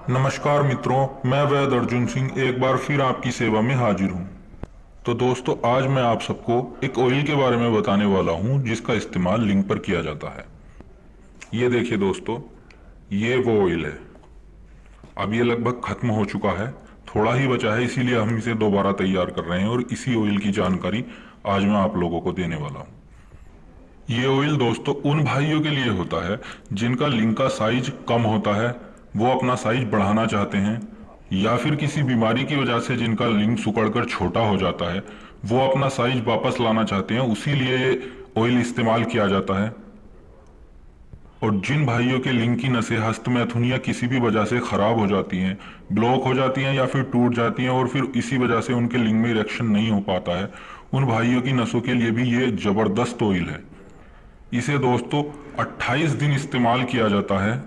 नमस्कार मित्रों, मैं वैद अर्जुन सिंह एक बार फिर आपकी सेवा में हाजिर हूँ। तो दोस्तों, आज मैं आप सबको एक ऑयल के बारे में बताने वाला हूँ जिसका इस्तेमाल लिंग पर किया जाता है। ये देखिए दोस्तों, ये वो ऑयल है। अब ये लगभग खत्म हो चुका है, थोड़ा ही बचा है, इसीलिए हम इसे दोबारा तैयार कर रहे हैं और इसी ऑयल की जानकारी आज मैं आप लोगों को देने वाला हूँ। ये ऑयल दोस्तों उन भाइयों के लिए होता है जिनका लिंग का साइज कम होता है, वो अपना साइज बढ़ाना चाहते हैं, या फिर किसी बीमारी की वजह से जिनका लिंग सिकुड़कर छोटा हो जाता है, वो अपना साइज वापस लाना चाहते हैं, उसी लिए ये ऑयल इस्तेमाल किया जाता है। और जिन भाइयों के लिंग की नसें हस्तमैथुन या किसी भी वजह से खराब हो जाती हैं, ब्लॉक हो जाती हैं या फिर टूट जाती हैं और फिर इसी वजह से उनके लिंग में इरेक्शन नहीं हो पाता है, उन भाइयों की नसों के लिए भी ये जबरदस्त ऑयल है। इसे दोस्तों 28 दिन इस्तेमाल किया जाता है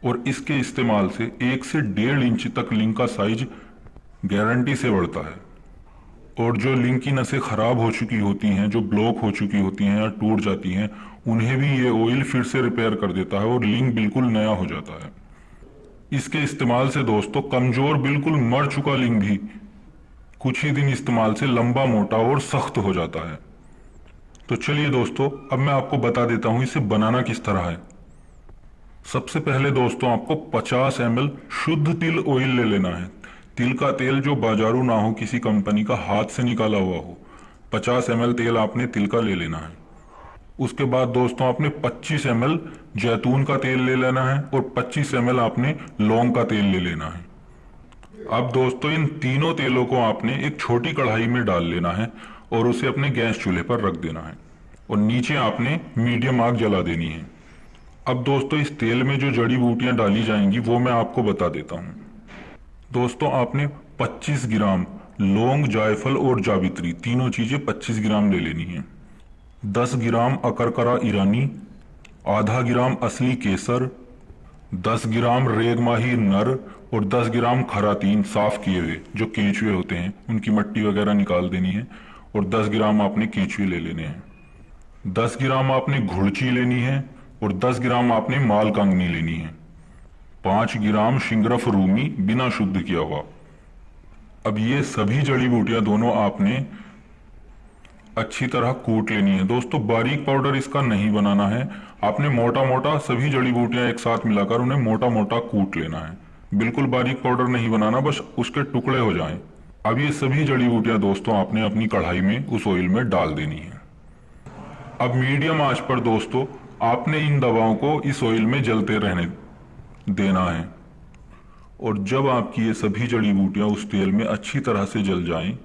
और इसके इस्तेमाल से 1 से 1.5 इंच तक लिंग का साइज गारंटी से बढ़ता है। और जो लिंग की नसें खराब हो चुकी होती हैं, जो ब्लॉक हो चुकी होती हैं या टूट जाती हैं, उन्हें भी ये ऑयल फिर से रिपेयर कर देता है और लिंग बिल्कुल नया हो जाता है। इसके इस्तेमाल से दोस्तों कमजोर, बिल्कुल मर चुका लिंग भी कुछ ही दिन इस्तेमाल से लंबा, मोटा और सख्त हो जाता है। तो चलिए दोस्तों, अब मैं आपको बता देता हूं इसे बनाना किस तरह है। सबसे पहले दोस्तों आपको 50 ml शुद्ध तिल ऑयल ले लेना है। तिल का तेल जो बाजारू ना हो, किसी कंपनी का हाथ से निकाला हुआ हो। 50 ml तेल आपने तिल का ले लेना है। उसके बाद दोस्तों आपने 25 ml जैतून का तेल ले लेना है और 25 ml आपने लौंग का तेल ले लेना है। अब दोस्तों इन तीनों तेलों को आपने एक छोटी कढ़ाई में डाल लेना है और उसे अपने गैस चूल्हे पर रख देना है और नीचे आपने मीडियम आग जला देनी है। अब दोस्तों इस तेल में जो जड़ी बूटियां डाली जाएंगी वो मैं आपको बता देता हूं। दोस्तों आपने 25 ग्राम लौंग, जायफल और जावित्री, तीनों चीजें 25 ग्राम ले लेनी है। 10 ग्राम अकरकरा ईरानी, आधा ग्राम असली केसर, 10 ग्राम रेगमाही नर और 10 ग्राम खरातीन साफ किए हुए, जो केंचुए होते हैं उनकी मट्टी वगैरह निकाल देनी है और 10 ग्राम आपने केंचुए ले लेने हैं। 10 ग्राम आपने घुड़ची लेनी है और 10 ग्राम आपने माल कांगनी लेनी है। 5 ग्राम शिंगरफ रूमी बिना शुद्ध किया हुआ। अब ये सभी जड़ी बूटियां दोनों आपने अच्छी तरह कूट लेनी है। दोस्तों बारीक पाउडर इसका नहीं बनाना है, आपने मोटा मोटा सभी जड़ी बूटियां एक साथ मिलाकर उन्हें मोटा मोटा कूट लेना है। बिल्कुल बारीक पाउडर नहीं बनाना, बस उसके टुकड़े हो जाएं। अब ये सभी जड़ी बूटियां दोस्तों आपने अपनी कढ़ाई में उस ऑयल में डाल देनी है। अब मीडियम आंच पर दोस्तों आपने इन दवाओं को इस ऑयल में जलते रहने देना है और जब आपकी ये सभी जड़ी बूटियां उस तेल में अच्छी तरह से जल जाएं,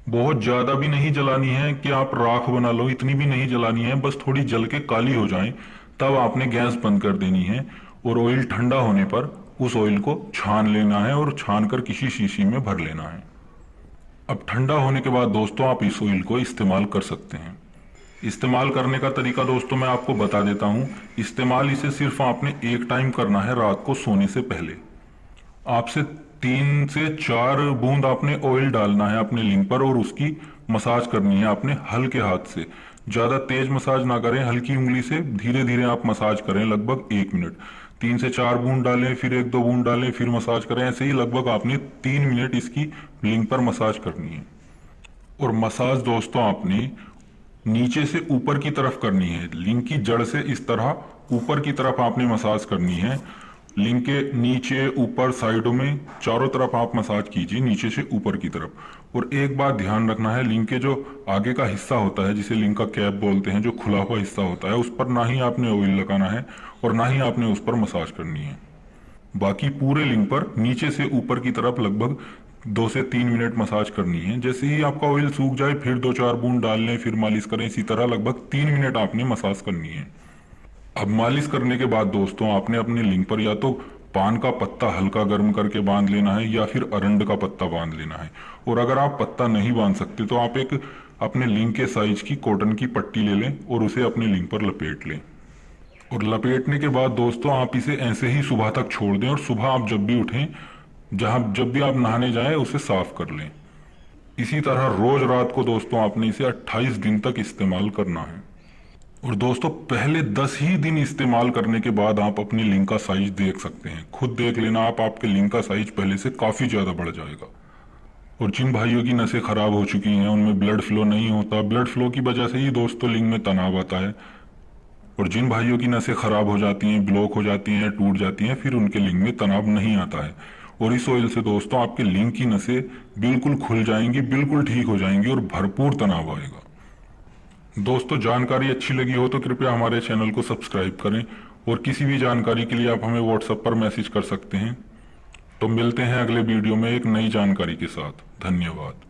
बहुत ज्यादा भी नहीं जलानी है कि आप राख बना लो, इतनी भी नहीं जलानी है, बस थोड़ी जल के काली हो जाएं, तब आपने गैस बंद कर देनी है और ऑयल ठंडा होने पर उस ऑयल को छान लेना है और छान कर किसी शीशी में भर लेना है। अब ठंडा होने के बाद दोस्तों आप इस ऑयल को इस्तेमाल कर सकते हैं। इस्तेमाल करने का तरीका दोस्तों मैं आपको बता देता हूं। इस्तेमाल इसे सिर्फ आपने एक टाइम करना है, रात को सोने से पहले। आपसे 3 से 4 बूंद आपने ऑयल डालना है अपने लिंग पर और उसकी मसाज करनी है आपने हल्के हाथ से। ज्यादा तेज मसाज ना करें, हल्की उंगली से धीरे धीरे आप मसाज करें, लगभग 1 मिनट। 3 से 4 बूंद डालें, फिर 1-2 बूंद डालें, फिर मसाज करें। ऐसे ही लगभग आपने 3 मिनट इसकी लिंग पर मसाज करनी है। और मसाज दोस्तों आपने नीचे से ऊपर की तरफ करनी है, लिंग की जड़ से इस तरह ऊपर की तरफ आपने मसाज करनी है। लिंग के नीचे, ऊपर, साइडों में, चारों तरफ आप मसाज कीजिए, नीचे से ऊपर की तरफ। और एक बात ध्यान रखना है, लिंग के जो आगे का हिस्सा होता है जिसे लिंग का कैप बोलते हैं, जो खुला हुआ हिस्सा होता है, उस पर ना ही आपने ऑयल लगाना है और ना ही आपने उस पर मसाज करनी है। बाकी पूरे लिंग पर नीचे से ऊपर की तरफ लगभग 2 से 3 मिनट मसाज करनी है। जैसे ही आपका ऑयल सूख जाए फिर 2-4 बूंद डाल लें, फिर मालिश करें। इसी तरह लगभग 3 मिनट आपने मसाज करनी है। अब मालिश करने के बाद दोस्तों आपने अपने लिंग पर या तो पान का पत्ता हल्का गर्म करके बांध लेना है या फिर अरंड का पत्ता बांध लेना है। और अगर आप पत्ता नहीं बांध सकते तो आप एक अपने लिंग के साइज की कॉटन की पट्टी ले लें और उसे अपने लिंग पर लपेट लें। और लपेटने के बाद दोस्तों आप इसे ऐसे ही सुबह तक छोड़ दें और सुबह आप जब भी उठें, जब भी आप नहाने जाएं, उसे साफ कर लें। इसी तरह रोज रात को दोस्तों आपने इसे 28 दिन तक इस्तेमाल करना है। और दोस्तों पहले 10 ही दिन इस्तेमाल करने के बाद आप अपनी लिंक का साइज देख सकते हैं। खुद देख लेना आप, आपके लिंक का साइज पहले से काफी ज्यादा बढ़ जाएगा। और जिन भाइयों की नसें खराब हो चुकी हैं, उनमें ब्लड फ्लो नहीं होता, ब्लड फ्लो की वजह से ही दोस्तों लिंक में तनाव आता है। और जिन भाइयों की नसें खराब हो जाती हैं, ब्लॉक हो जाती हैं, टूट जाती हैं, फिर उनके लिंक में तनाव नहीं आता है। और इस ऑयल से दोस्तों आपके लिंक की नसें बिल्कुल खुल जाएंगी, बिल्कुल ठीक हो जाएंगी और भरपूर तनाव आएगा। दोस्तों जानकारी अच्छी लगी हो तो कृपया हमारे चैनल को सब्सक्राइब करें, और किसी भी जानकारी के लिए आप हमें व्हाट्सएप पर मैसेज कर सकते हैं। तो मिलते हैं अगले वीडियो में एक नई जानकारी के साथ। धन्यवाद।